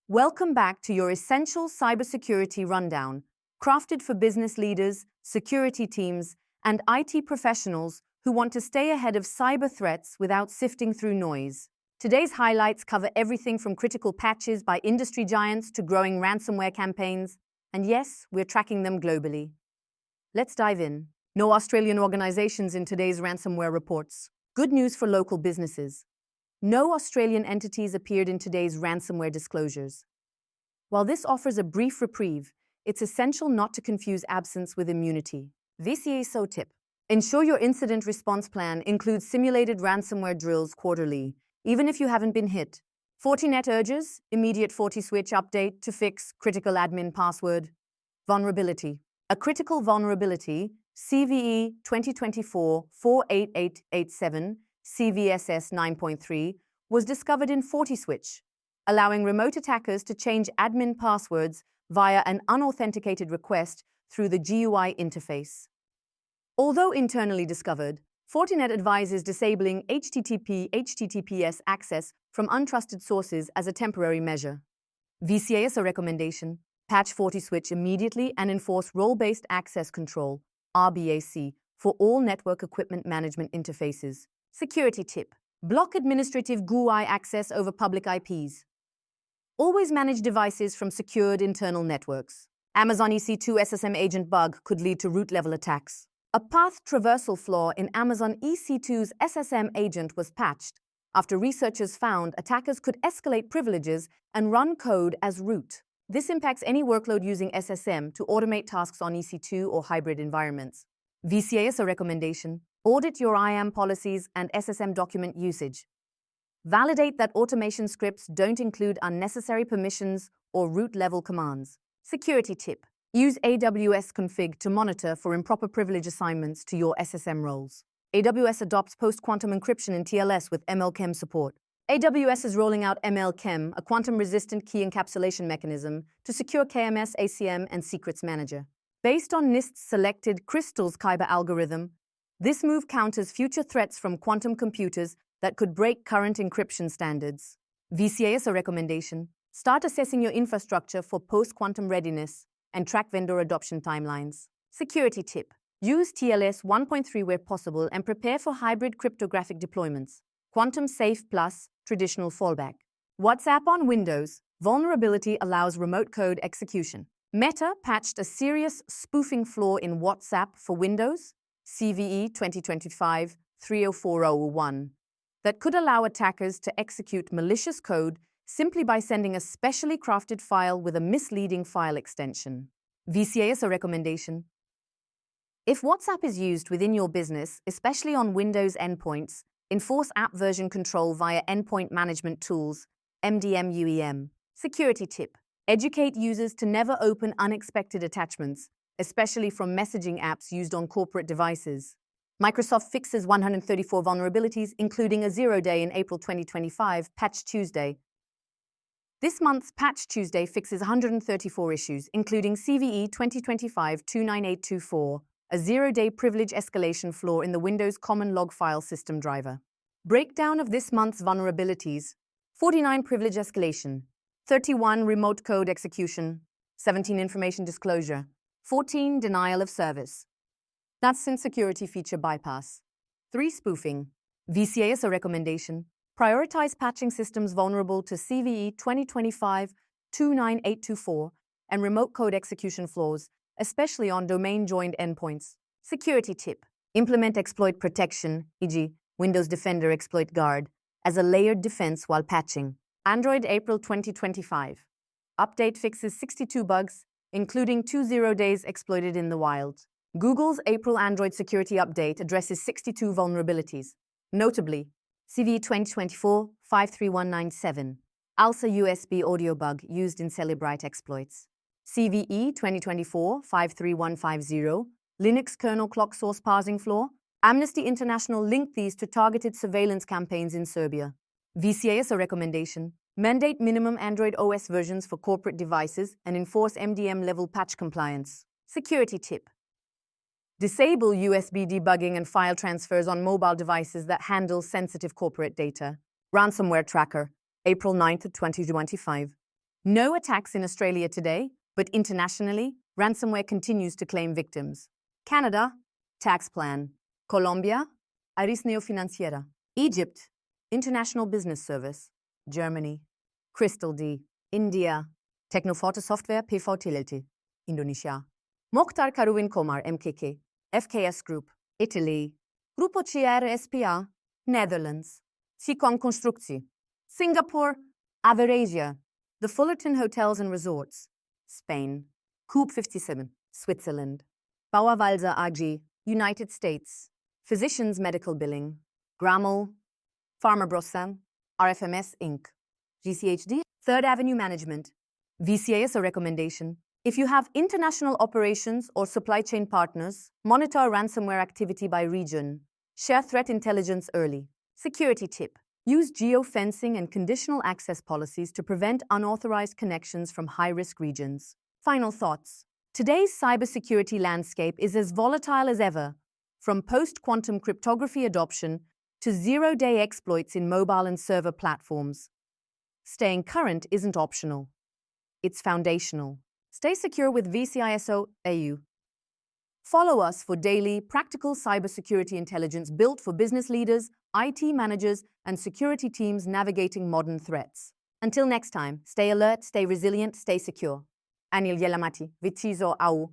Welcome back to your essential cybersecurity rundown, crafted for business leaders, security teams, and IT professionals who want to stay ahead of cyber threats without sifting through noise. Today's highlights cover everything from critical patches by industry giants to growing ransomware campaigns, and yes, we're tracking them globally. Let's dive in. No Australian organizations in today's ransomware reports. Good news for local businesses. No Australian entities appeared in today's ransomware disclosures. While this offers a brief reprieve, it's essential not to confuse absence with immunity. Vciso tip. Ensure your incident response plan includes simulated ransomware drills quarterly, even if you haven't been hit. Fortinet urges immediate FortiSwitch update to fix critical admin password. Vulnerability. A critical vulnerability, CVE 2024-48887, CVSS 9.3, was discovered in FortiSwitch, allowing remote attackers to change admin passwords via an unauthenticated request through the GUI interface. Although internally discovered, Fortinet advises disabling HTTP/HTTPS access from untrusted sources as a temporary measure. Vciso recommendation: patch FortiSwitch immediately and enforce role-based access control (RBAC) for all network equipment management interfaces. Security tip: block administrative GUI access over public IPs. Always manage devices from secured internal networks. Amazon EC2 SSM agent bug could lead to root-level attacks. A path traversal flaw in Amazon EC2's SSM agent was patched after researchers found attackers could escalate privileges and run code as root. This impacts any workload using SSM to automate tasks on EC2 or hybrid environments. Vciso recommendation: audit your IAM policies and SSM document usage. Validate that automation scripts don't include unnecessary permissions or root-level commands. Security tip: use AWS config to monitor for improper privilege assignments to your SSM roles. AWS adopts post-quantum encryption in TLS with MLChem support. AWS is rolling out MLChem, a quantum-resistant key encapsulation mechanism, to secure KMS, ACM, and Secrets Manager. Based on NIST's selected Crystal's Kyber algorithm, this move counters future threats from quantum computers that could break current encryption standards. Vciso recommendation: start assessing your infrastructure for post-quantum readiness and track vendor adoption timelines. Security tip: use TLS 1.3 where possible and prepare for hybrid cryptographic deployments. Quantum Safe Plus, traditional fallback. WhatsApp on Windows. Vulnerability allows remote code execution. Meta patched a serious spoofing flaw in WhatsApp for Windows, CVE 2025-30401, that could allow attackers to execute malicious code simply by sending a specially crafted file with a misleading file extension. Vciso recommendation: if WhatsApp is used within your business, especially on Windows endpoints, enforce app version control via endpoint management tools, MDM/UEM. Security tip: educate users to never open unexpected attachments, especially from messaging apps used on corporate devices. Microsoft fixes 134 vulnerabilities, including a 0-day in April 2025, Patch Tuesday. This month's Patch Tuesday fixes 134 issues, including CVE 2025-29824, a 0-day privilege escalation flaw in the Windows Common Log File System driver. Breakdown of this month's vulnerabilities: 49 privilege escalation, 31 remote code execution, 17 information disclosure, 14 denial of service. That's in security feature bypass. 3 spoofing. Vciso recommendation: prioritize patching systems vulnerable to CVE 2025-29824 and remote code execution flaws, especially on domain-joined endpoints. Security tip: implement exploit protection, e.g., Windows Defender Exploit Guard, as a layered defense while patching. Android April 2025. Update fixes 62 bugs, including 2 0-days exploited in the wild. Google's April Android security update addresses 62 vulnerabilities. Notably, CVE 2024-53197, ALSA USB audio bug used in Celebrite exploits. CVE 2024-53150, Linux kernel clock source parsing flaw. Amnesty International linked these to targeted surveillance campaigns in Serbia. Vciso recommendation: mandate minimum Android OS versions for corporate devices and enforce MDM-level patch compliance. Security tip: disable USB debugging and file transfers on mobile devices that handle sensitive corporate data. Ransomware tracker, April 9, 2025. No attacks in Australia today, but internationally, ransomware continues to claim victims. Canada, tax plan. Colombia, Arisneo Financiera. Egypt, International Business Service. Germany, Crystal D. India, Technoforte Software PV Telelte. Indonesia, Mokhtar Karuwin Komar MKK. FKS Group. Italy, Grupo CR SPA. Netherlands, Sikong Constructie. Singapore, Averasia, the Fullerton Hotels and Resorts. Spain, Coop 57. Switzerland, Bauer Walser AG. United States, Physicians Medical Billing. Grammel, Farmer Brossan, RFMS Inc. GCHD, Third Avenue Management. Vciso recommendation. If you have international operations or supply chain partners, monitor ransomware activity by region. Share threat intelligence early. Security tip. Use geofencing and conditional access policies to prevent unauthorized connections from high-risk regions. Final thoughts. Today's cybersecurity landscape is as volatile as ever, from post-quantum cryptography adoption to zero-day exploits in mobile and server platforms. Staying current isn't optional. It's foundational. Stay secure with Vciso.au. Follow us for daily, practical cybersecurity intelligence built for business leaders, IT managers, and security teams navigating modern threats. Until next time, stay alert, stay resilient, stay secure. Anil Yelamati, Vciso.au.